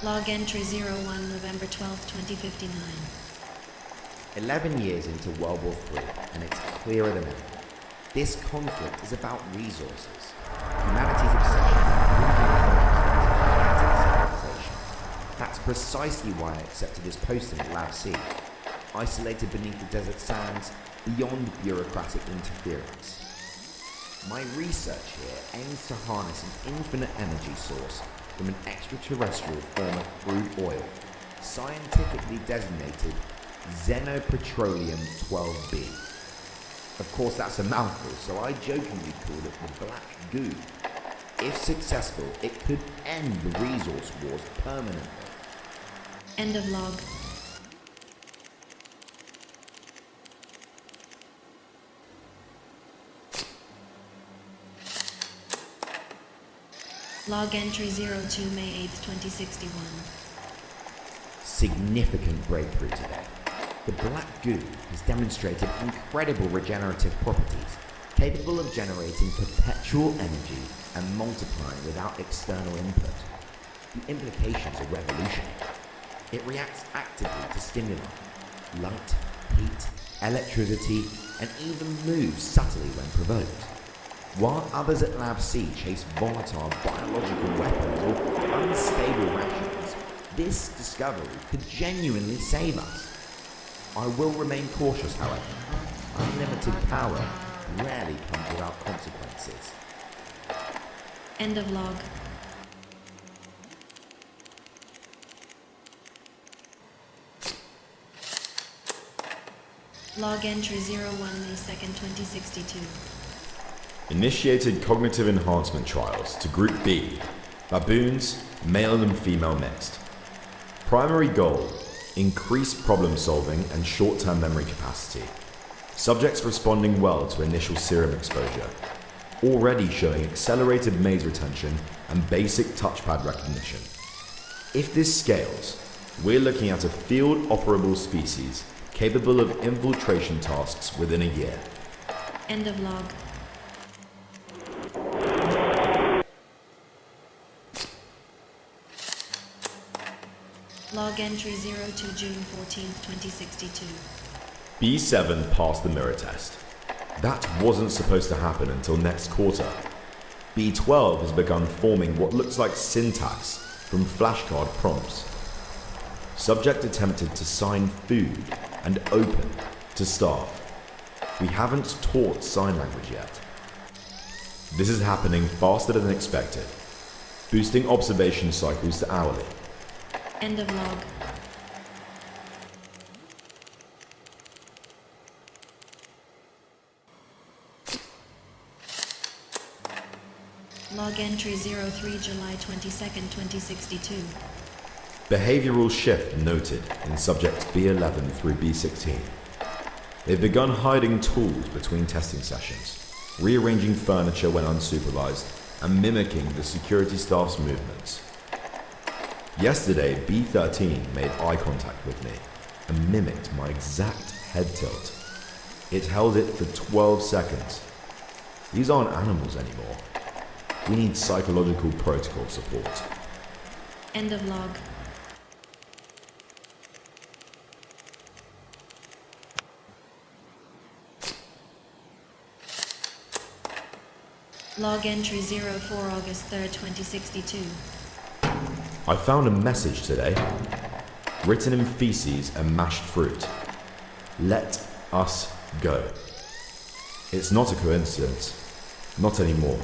Log entry 01 November 12, 2059. 11 years into World War III, and it's clearer than ever. This conflict is about resources. Humanity's obsession with civilization. That's precisely why I accepted this posting at Lab C, isolated beneath the desert sands, beyond bureaucratic interference. My research here aims to harness an infinite energy source from an extraterrestrial form of crude oil, scientifically designated Xenopetroleum 12B. Of course, that's a mouthful, so I jokingly call it the Black Goo. If successful, it could end the resource wars permanently. End of log. Log entry 02 May 8, 2061. Significant breakthrough today. The Black Goo has demonstrated incredible regenerative properties, capable of generating perpetual energy and multiplying without external input. The implications are revolutionary. It reacts actively to stimuli, light, heat, electricity, and even moves subtly when provoked. While others at Lab C chase volatile biological weapons or unstable rations, this discovery could genuinely save us. I will remain cautious, however. Unlimited power rarely comes without consequences. End of log. Log entry 01 May 2nd, 2062. Initiated cognitive enhancement trials to Group B, baboons, male and female mixed. Primary goal, increase problem solving and short-term memory capacity. Subjects responding well to initial serum exposure, already showing accelerated maze retention and basic touchpad recognition. If this scales, we're looking at a field operable species capable of infiltration tasks within a year. End of log. Log entry 02 June 14th, 2062. B7 passed the mirror test. That wasn't supposed to happen until next quarter. B12 has begun forming what looks like syntax from flashcard prompts. Subject attempted to sign food and open to staff. We haven't taught sign language yet. This is happening faster than expected, boosting observation cycles to hourly. End of log. Log entry 03 July 22nd, 2062. Behavioral shift noted in subjects B11 through B16. They've begun hiding tools between testing sessions, rearranging furniture when unsupervised, and mimicking the security staff's movements. Yesterday, B13 made eye contact with me and mimicked my exact head tilt. It held it for 12 seconds. These aren't animals anymore. We need psychological protocol support. End of log. Log entry 04 August 3rd, 2062. I found a message today, written in feces and mashed fruit. Let us go. It's not a coincidence. Not anymore.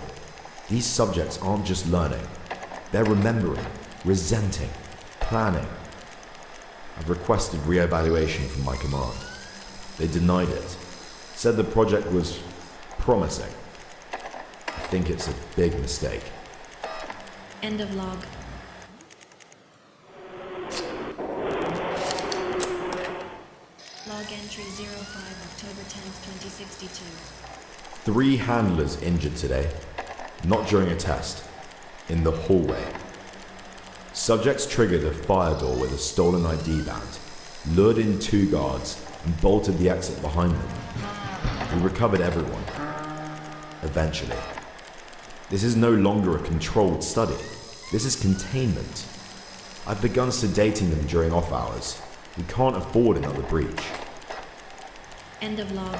These subjects aren't just learning. They're remembering, resenting, planning. I've requested re-evaluation from my command. They denied it. Said the project was promising. I think it's a big mistake. End of log. Log entry 05 October 10th, 2062. 3 handlers injured today, not during a test, in the hallway. Subjects triggered a fire door with a stolen ID band, lured in 2 guards, and bolted the exit behind them. We recovered everyone. Eventually. This is no longer a controlled study. This is containment. I've begun sedating them during off hours. We can't afford another breach. End of log.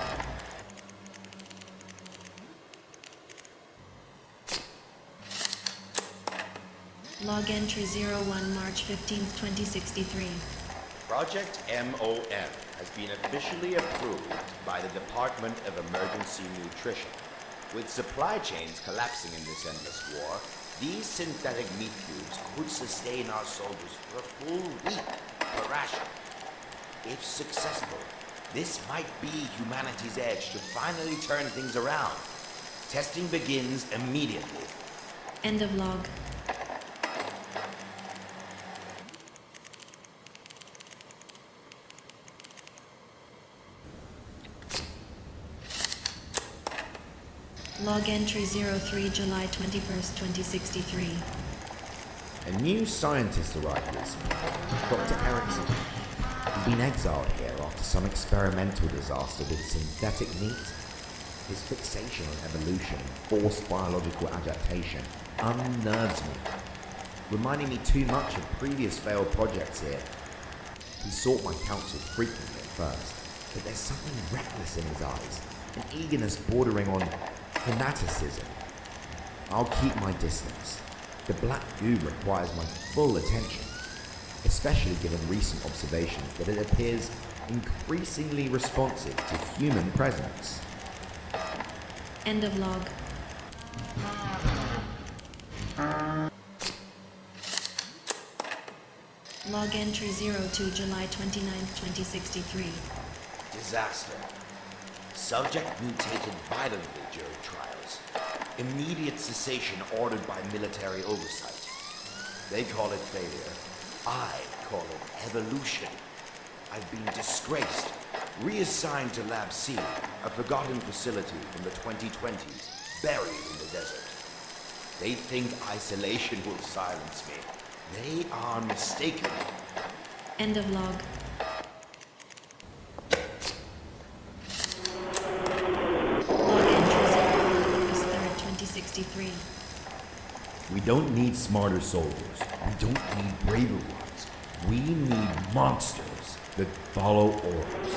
Log entry 01 March 15th, 2063. Project MOM has been officially approved by the Department of Emergency Nutrition. With supply chains collapsing in this endless war, these synthetic meat cubes could sustain our soldiers for a full week per ration. If successful, this might be humanity's edge to finally turn things around. Testing begins immediately. End of log. Log entry 03 July 21st, 2063. A new scientist arrived recently, Dr. Erickson. He's been exiled here after some experimental disaster with synthetic meat. His fixation on evolution and forced biological adaptation unnerves me, reminding me too much of previous failed projects here. He sought my counsel frequently at first, but there's something reckless in his eyes, an eagerness bordering on fanaticism. I'll keep my distance. The black goo requires my full attention, especially given recent observations that it appears increasingly responsive to human presence. End of log. Log entry 02 July 29th, 2063. Disaster. Subject mutated violently during trials. Immediate cessation ordered by military oversight. They call it failure. I call it evolution. I've been disgraced, reassigned to Lab C, a forgotten facility from the 2020s, buried in the desert. They think isolation will silence me. They are mistaken. End of log. Log entry 0 August 3rd, 2063. We don't need smarter soldiers. We don't need braver ones. We need monsters that follow orders.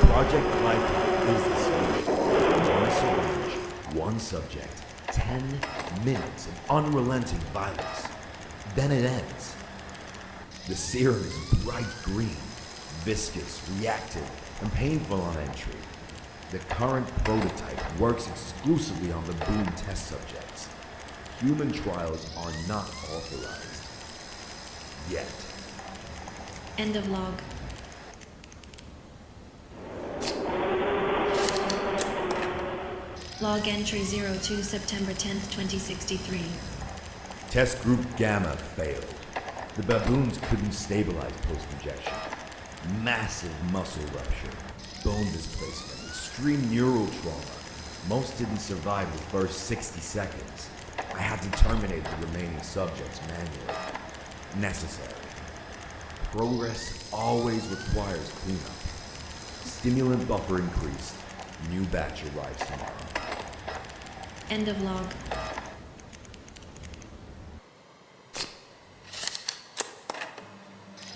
Project Lifetime is the solution. One syringe, one subject, 10 minutes of unrelenting violence. Then it ends. The serum is bright green, viscous, reactive, and painful on entry. The current prototype works exclusively on the baboon test subjects. Human trials are not authorized. Yet. End of log. Log entry 02 September 10th, 2063. Test Group Gamma failed. The baboons couldn't stabilize post-injection. Massive muscle rupture, bone displacement, extreme neural trauma. Most didn't survive the first 60 seconds. I had to terminate the remaining subjects manually. Necessary. Progress always requires cleanup. Stimulant buffer increased. New batch arrives tomorrow. End of log.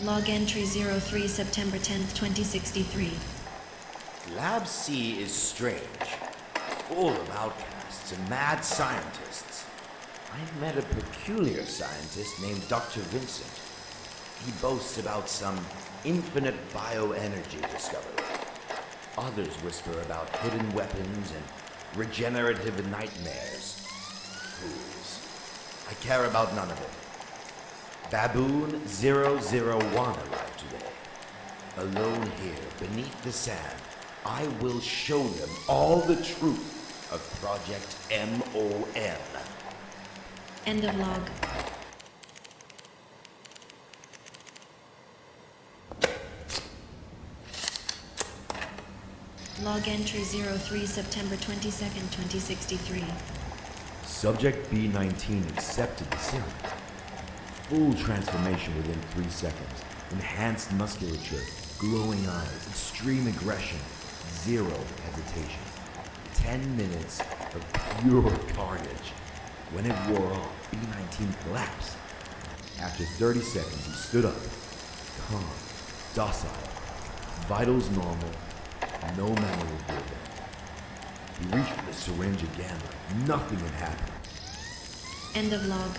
Log entry 03 September 10th, 2063. Lab C is strange, full of outcasts and mad scientists. I met a peculiar scientist named Dr. Vincent. He boasts about some infinite bioenergy discovery. Others whisper about hidden weapons and regenerative nightmares. Fools. I care about none of it. Baboon 001 arrived today. Alone here, beneath the sand, I will show them all the truth of Project MOM. End of log. Log entry 03 September 22nd, 2063. Subject B19 accepted the serum. Full transformation within 3 seconds. Enhanced musculature, glowing eyes, extreme aggression, zero hesitation. 10 minutes of pure carnage. When it wore off, B19 collapsed. After 30 seconds, he stood up, calm, docile, vitals normal, no memory of breathing. He reached for the syringe again like nothing had happened. End of log.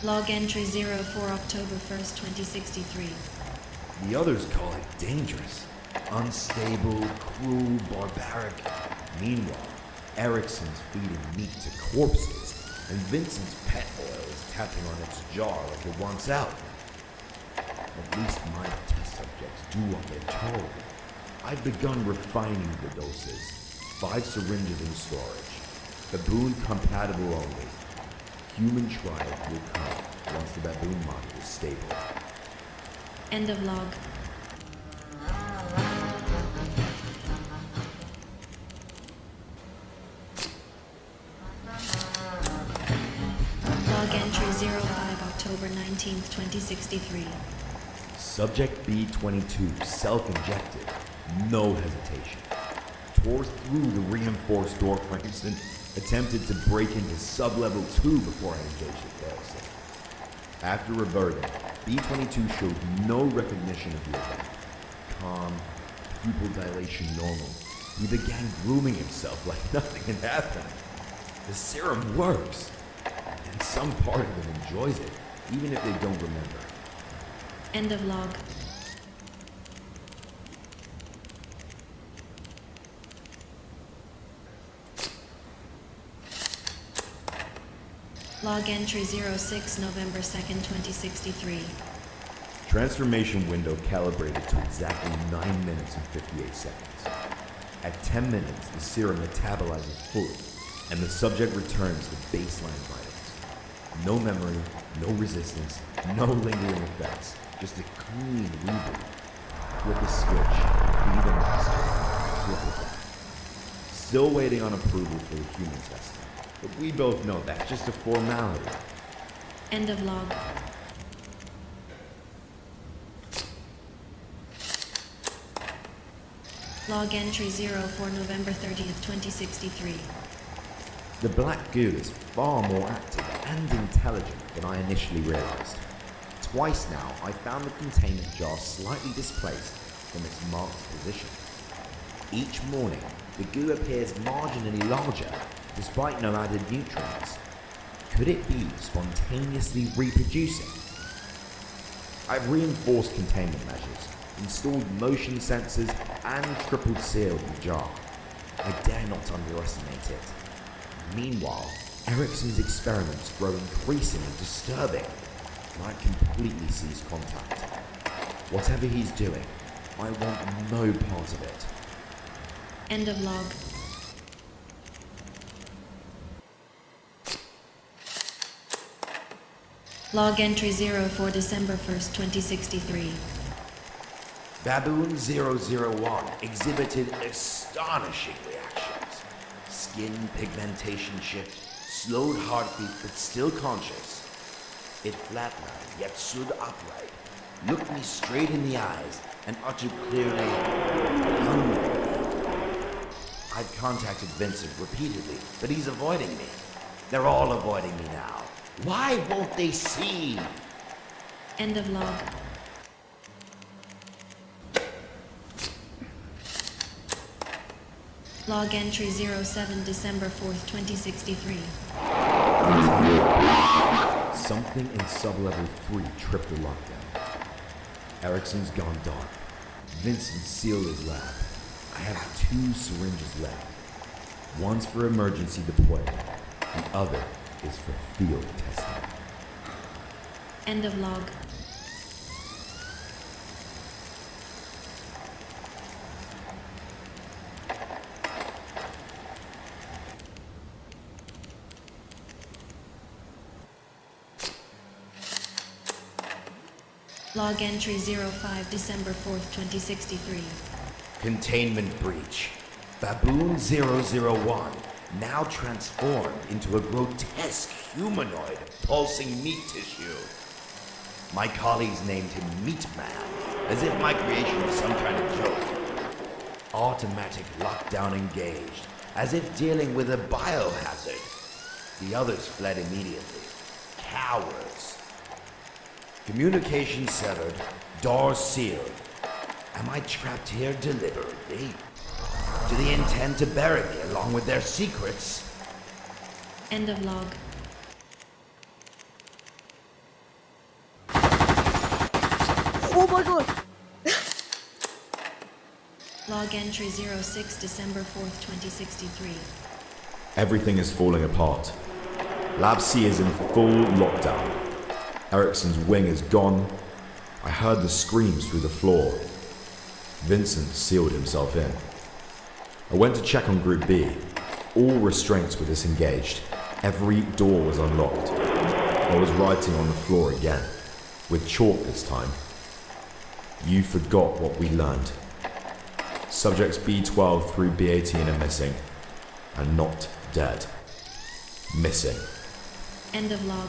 Log entry 04 October 1st, 2063. The others call it dangerous, unstable, cruel, barbaric. Meanwhile, Erickson's feeding meat to corpses, and Vincent's pet oil is tapping on its jar like it wants out. At least my test subjects do what they're told. I've begun refining the doses. 5 syringes in storage. Baboon compatible only. Human trial will come once the baboon model is stable. End of log. Log entry 05 October 19th, 2063. Subject B-22 self-injected, no hesitation. Tore through the reinforced door frames and attempted to break into sub-level 2 before I engaged the failsafe. After reverting, B-22 showed no recognition of the event. Calm, pupil dilation normal. He began grooming himself like nothing had happened. The serum works, and some part of him enjoys it, even if they don't remember. End of log. Log entry 06 November 2nd, 2063. Transformation window calibrated to exactly 9 minutes and 58 seconds. At 10 minutes, the serum metabolizes fully, and the subject returns to baseline vitals. No memory, no resistance, no lingering effects, just a clean reboot. Flip a switch, be the master, flip it back. Still waiting on approval for the human testing, but we both know that's just a formality. End of log. Log entry 04 November 30th, 2063. The black goo is far more active and intelligent than I initially realized. Twice now, I found the containment jar slightly displaced from its marked position. Each morning, the goo appears marginally larger, despite no added nutrients. Could it be spontaneously reproducing? I've reinforced containment measures, installed motion sensors, and triple sealed the jar. I dare not underestimate it. Meanwhile, Erickson's experiments grow increasingly disturbing. I completely cease contact. Whatever he's doing, I want no part of it. End of log. Log entry 04 December 1st, 2063. Baboon 001 exhibited astonishing reactions. Skin pigmentation shift, slowed heartbeat but still conscious. It flatlined yet stood upright, looked me straight in the eyes, and uttered clearly, "Hungry." I've contacted Vincent repeatedly, but he's avoiding me. They're all avoiding me now. Why won't they see? End of log. Log entry 07 December 4th, 2063. Something in sub-level 3 tripped the lockdown. Erickson's gone dark. Vincent sealed his lab. I have 2 syringes left. One's for emergency deployment. The other is for field testing. End of log. Log entry 05 December 4th, 2063. Containment breach. Baboon 001 now transformed into a grotesque humanoid of pulsing meat tissue. My colleagues named him Meat Man, as if my creation was some kind of joke. Automatic lockdown engaged, as if dealing with a biohazard. The others fled immediately. Cowards. Communication severed, doors sealed. Am I trapped here deliberately? Do they intend to bury me along with their secrets? End of log. Oh my god! Log entry 06 December 4th, 2063. Everything is falling apart. Lab C is in full lockdown. Ericsson's wing is gone. I heard the screams through the floor. Vincent sealed himself in. I went to check on Group B. All restraints were disengaged. Every door was unlocked. I was writing on the floor again, with chalk this time. You forgot what we learned. Subjects B12 through B18 are missing, and not dead. Missing. End of log.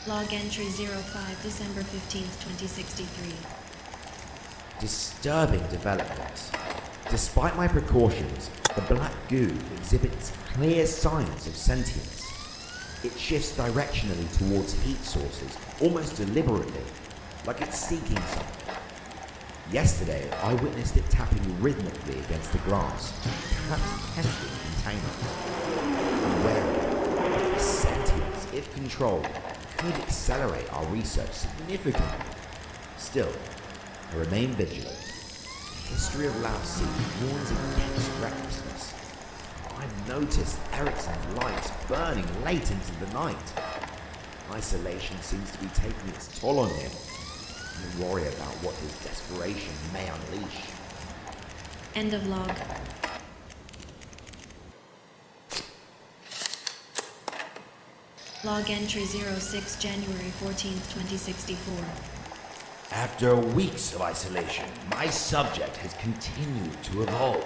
Log entry 05 December 15th, 2063. Disturbing developments. Despite my precautions, the black goo exhibits clear signs of sentience. It shifts directionally towards heat sources, almost deliberately, like it's seeking something. Yesterday, I witnessed it tapping rhythmically against the glass, perhaps testing containment. I'm wary that this sentience, if controlled, could accelerate our research significantly. Still, I remain vigilant. The history of Lab C warns against recklessness. I've noticed Ericsson's lights burning late into the night. Isolation seems to be taking its toll on him. I worry about what his desperation may unleash. End of log. Log entry 06 January 14th, 2064. After weeks of isolation, my subject has continued to evolve.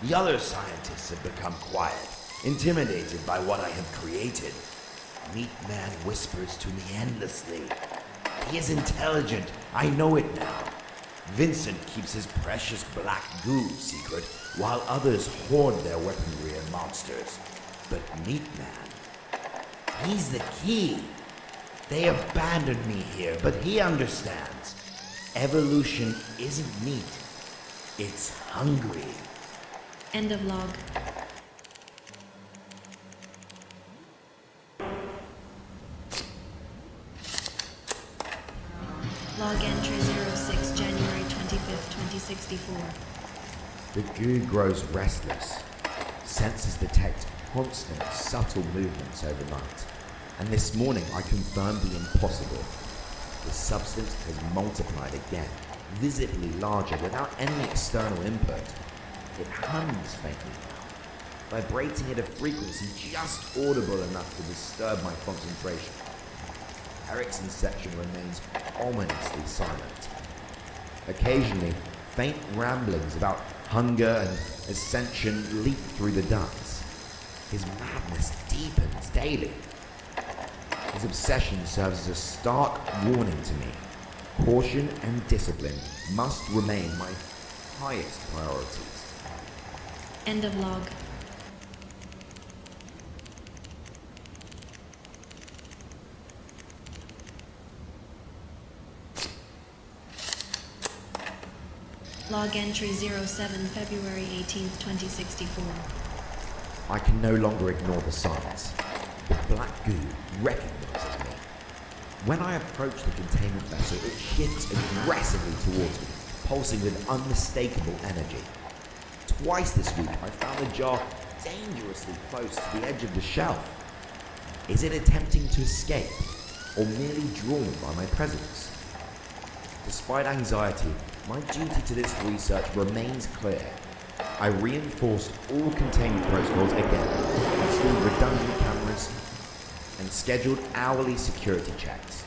The other scientists have become quiet, intimidated by what I have created. Meat Man whispers to me endlessly. He is intelligent, I know it now. Vincent keeps his precious black goo secret, while others hoard their weaponry and monsters. But Meat Man, he's the key. They abandoned me here, but he understands. Evolution isn't meat, it's hungry. End of log. Log entry 06 January 25th, 2064. The goo grows restless. Sensors detect constant, subtle movements overnight. And this morning I confirmed the impossible. The substance has multiplied again, visibly larger without any external input. It hums faintly now, vibrating at a frequency just audible enough to disturb my concentration. Ericsson's section remains ominously silent. Occasionally, faint ramblings about hunger and ascension leap through the ducts. His madness deepens daily. His obsession serves as a stark warning to me. Caution and discipline must remain my highest priorities. End of log. Log entry 07 February 18th, 2064. I can no longer ignore the signs. The black goo recognizes me. When I approach the containment vessel, it shifts aggressively towards me, pulsing with unmistakable energy. Twice this week, I found the jar dangerously close to the edge of the shelf. Is it attempting to escape, or merely drawn by my presence? Despite anxiety, my duty to this research remains clear. I reinforced all containment protocols again, installed redundant cameras, and scheduled hourly security checks.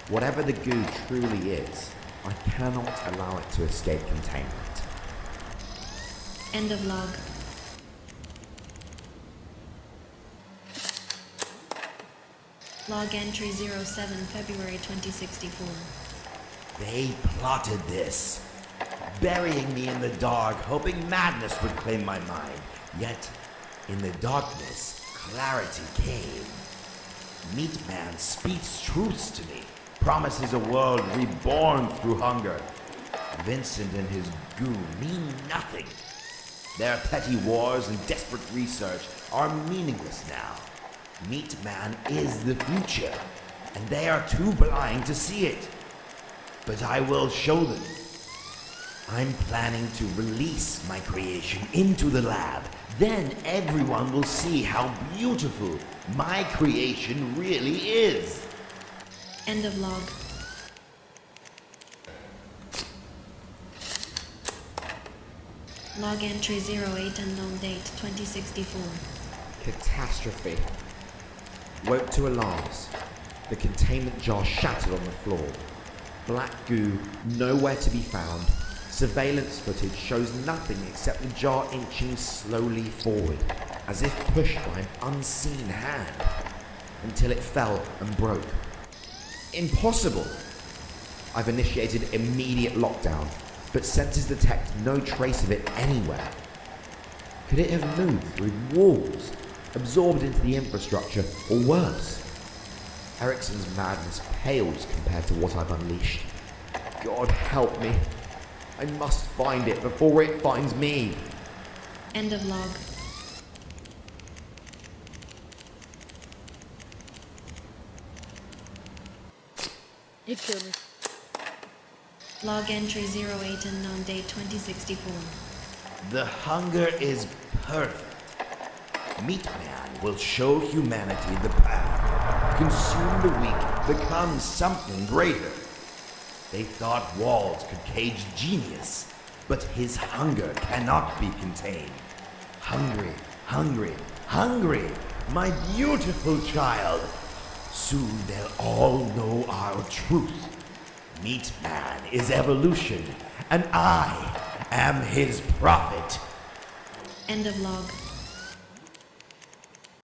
Whatever the goo truly is, I cannot allow it to escape containment. End of log. Log entry 07 February 2064. They plotted this, burying me in the dark, hoping madness would claim my mind. Yet, in the darkness, clarity came. Meat Man speaks truths to me, promises a world reborn through hunger. Vincent and his goo mean nothing. Their petty wars and desperate research are meaningless now. Meat Man is the future, and they are too blind to see it. But I will show them. I'm planning to release my creation into the lab. Then everyone will see how beautiful my creation really is. End of log. Log entry 08 unknown date 2064. Catastrophe. Woke to alarms. The containment jar shattered on the floor. Black goo nowhere to be found. Surveillance footage shows nothing except the jar inching slowly forward, as if pushed by an unseen hand, until it fell and broke. Impossible! I've initiated immediate lockdown, but sensors detect no trace of it anywhere. Could it have moved through walls, absorbed into the infrastructure, or worse? Ericsson's madness pales compared to what I've unleashed. God help me. I must find it before it finds me. End of log. You killed me. Log entry 08 unknown date 2064. The hunger is perfect. Meat Man will show humanity the path. Consume the weak, become something greater. They thought walls could cage genius, but his hunger cannot be contained. Hungry, hungry, hungry, my beautiful child. Soon they'll all know our truth. Meat Man is evolution, and I am his prophet. End of log.